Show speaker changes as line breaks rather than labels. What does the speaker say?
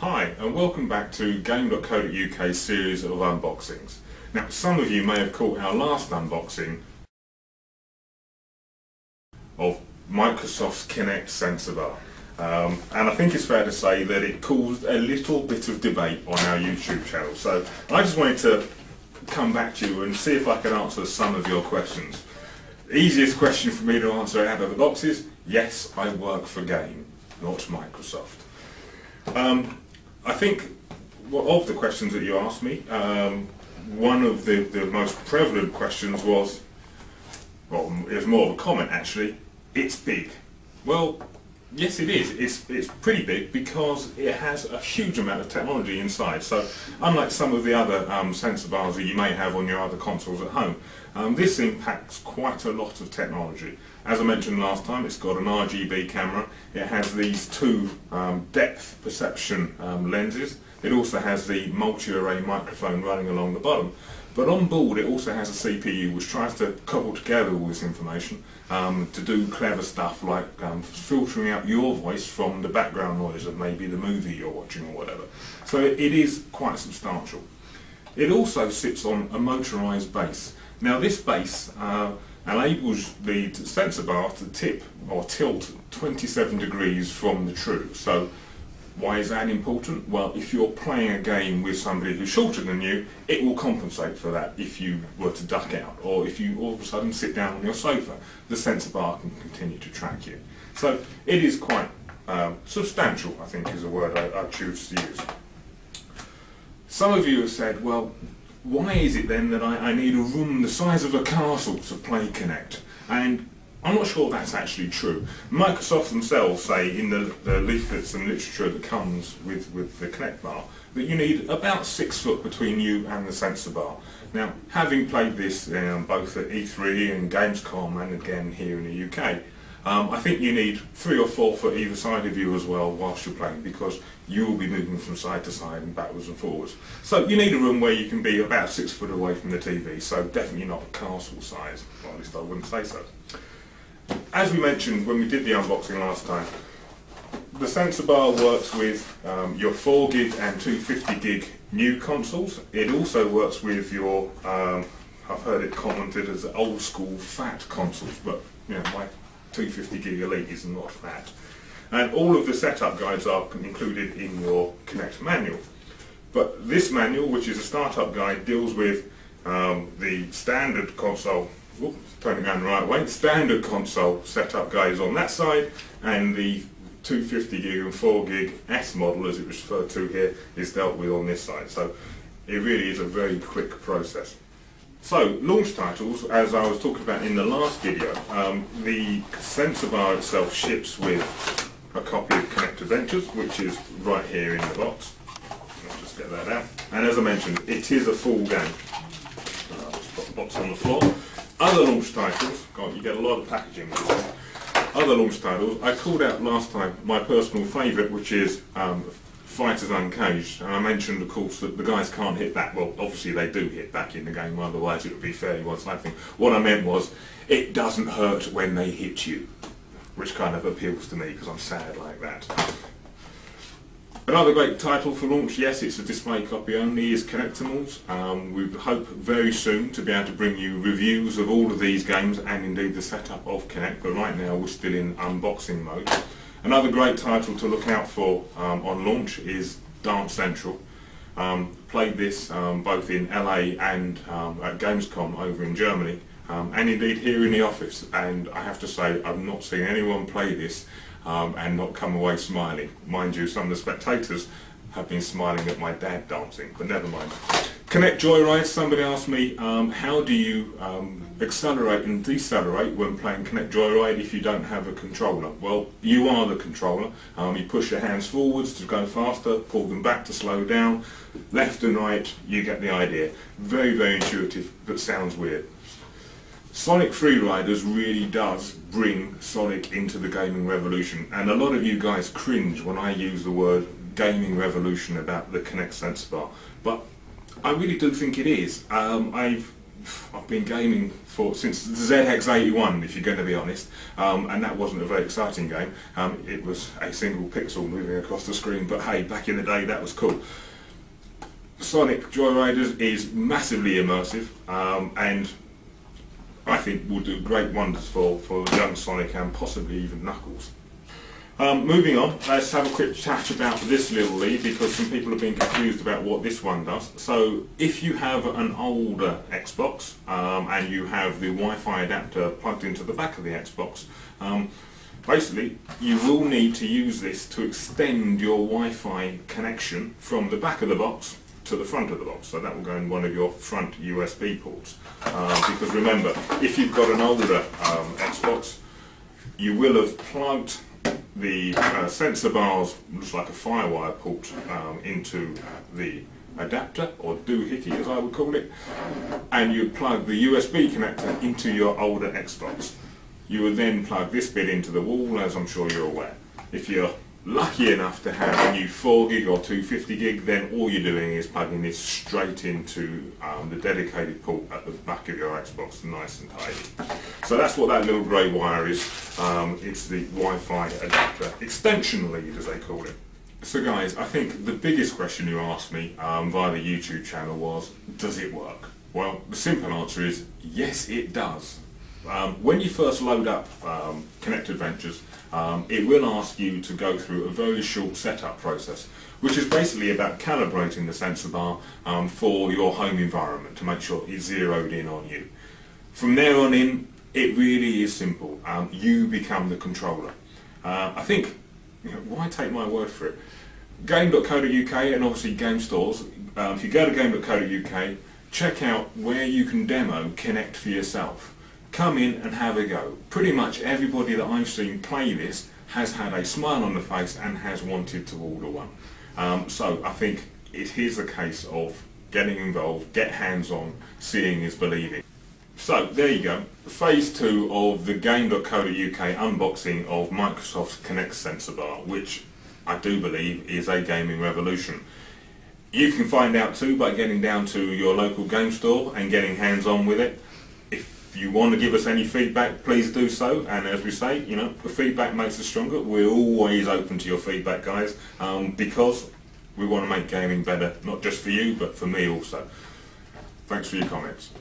Hi and welcome back to Game.co.uk series of unboxings. Now some of you may have caught our last unboxing of Microsoft's Kinect sensor bar. And I think it's fair to say that it caused a little bit of debate on our YouTube channel. So I just wanted to come back to you and see if I can answer some of your questions. The easiest question for me to answer out of the box is, yes, I work for Game, not Microsoft. I think of the questions that you asked me, one of the most prevalent questions was, well, it was more of a comment actually, it's big. Well, yes it is. It's pretty big because it has a huge amount of technology inside. So unlike some of the other sensor bars that you may have on your other consoles at home, this impacts quite a lot of technology. As I mentioned last time, it's got an RGB camera, it has these two depth perception lenses, it also has the multi-array microphone running along the bottom, but on board it also has a CPU which tries to cobble together all this information to do clever stuff like filtering out your voice from the background noise of maybe the movie you're watching or whatever. So it is quite substantial. It also sits on a motorised base. Now this base enables the sensor bar to tip or tilt 27 degrees from the true. So why is that important? Well, if you're playing a game with somebody who's shorter than you, it will compensate for that if you were to duck out, or if you all of a sudden sit down on your sofa, the sensor bar can continue to track you. So it is quite substantial, I think is a word I choose to use. Some of you have said, well, why is it then that I need a room the size of a castle to play Kinect? And I'm not sure that's actually true. Microsoft themselves say in the leaflets and literature that comes with the Kinect bar that you need about 6 foot between you and the sensor bar. Now, having played this both at E3 and Gamescom and again here in the UK, I think you need 3 or 4 foot either side of you as well whilst you're playing, because you will be moving from side to side and backwards and forwards. So you need a room where you can be about 6 foot away from the TV, so definitely not castle size, or at least I wouldn't say so. As we mentioned when we did the unboxing last time, the sensor bar works with your 4 gig and 250 gig new consoles. It also works with your, I've heard it commented as old school fat consoles, but you know, my 250 gig Elite is not fat. And all of the setup guides are included in your Kinect manual. But this manual, which is a startup guide, deals with the standard console, turning around the right way, standard console setup guide is on that side, and the 250 gig and 4 gig S model, as it was referred to here, is dealt with on this side. So it really is a very quick process. So, launch titles, as I was talking about in the last video, the sensor bar itself ships with a copy of Kinect Adventures, which is right here in the box. I'll just get that out. And as I mentioned, it is a full game. Just put the box on the floor. Other launch titles, God, you get a lot of packaging with this. Other launch titles, I called out last time my personal favourite, which is Fighters Uncaged, and I mentioned of course that the guys can't hit back. Well, obviously they do hit back in the game, otherwise it would be fairly one-sided thing. What I meant was, it doesn't hurt when they hit you, which kind of appeals to me because I'm sad like that. Another great title for launch, yes, it's a display copy only, is Kinectimals. We hope very soon to be able to bring you reviews of all of these games and indeed the setup of Kinect, but right now we're still in unboxing mode. Another great title to look out for on launch is Dance Central. Played this both in LA and at Gamescom over in Germany, and indeed here in the office, and I have to say I've not seen anyone play this and not come away smiling. Mind you, some of the spectators have been smiling at my dad dancing, but never mind. Kinect Joyride, somebody asked me, how do you accelerate and decelerate when playing Kinect Joyride if you don't have a controller? Well, you are the controller. You push your hands forwards to go faster, pull them back to slow down, left and right, you get the idea. Very, very intuitive, but sounds weird. Sonic Freeriders really does bring Sonic into the gaming revolution, and a lot of you guys cringe when I use the word gaming revolution about the Kinect sensor bar, but I really do think it is. I've I've been gaming since ZX81, if you're going to be honest, and that wasn't a very exciting game. It was a single pixel moving across the screen, but hey, back in the day that was cool. Sonic Joyriders is massively immersive, and I think will do great wonders for young Sonic and possibly even Knuckles. Moving on, let's have a quick chat about this little lead, because some people have been confused about what this one does. So if you have an older Xbox and you have the Wi-Fi adapter plugged into the back of the Xbox, basically you will need to use this to extend your Wi-Fi connection from the back of the box to the front of the box. So that will go in one of your front USB ports. Because remember, if you've got an older Xbox, you will have plugged the sensor bars, looks like a firewire port, into the adapter, or doohickey as I would call it, and you plug the USB connector into your older Xbox. You would then plug this bit into the wall, as I'm sure you're aware. If you're lucky enough to have a new 4 gig or 250 gig, then all you're doing is plugging this straight into the dedicated port at the back of your Xbox, nice and tidy. So that's what that little grey wire is. It's the Wi-Fi adapter extension lead, as they call it. So guys, I think the biggest question you asked me via the YouTube channel was, does it work? Well, the simple answer is yes, it does. When you first load up Kinect Adventures, it will ask you to go through a very short setup process, which is basically about calibrating the sensor bar for your home environment to make sure it's zeroed in on you. From there on in, it really is simple. You become the controller. I think, why take my word for it? Game.co.uk and obviously game stores, if you go to game.co.uk, check out where you can demo Kinect for yourself. Come in and have a go. Pretty much everybody that I've seen play this has had a smile on the face and has wanted to order one. So I think it is a case of getting involved, get hands-on, seeing is believing. So there you go, phase 2 of the game.co.uk unboxing of Microsoft's Kinect sensor bar, which I do believe is a gaming revolution. You can find out too by getting down to your local game store and getting hands-on with it. If you want to give us any feedback, please do so, and as we say, you know, the feedback makes us stronger. We're always open to your feedback, guys, because we want to make gaming better, not just for you, but for me also. Thanks for your comments.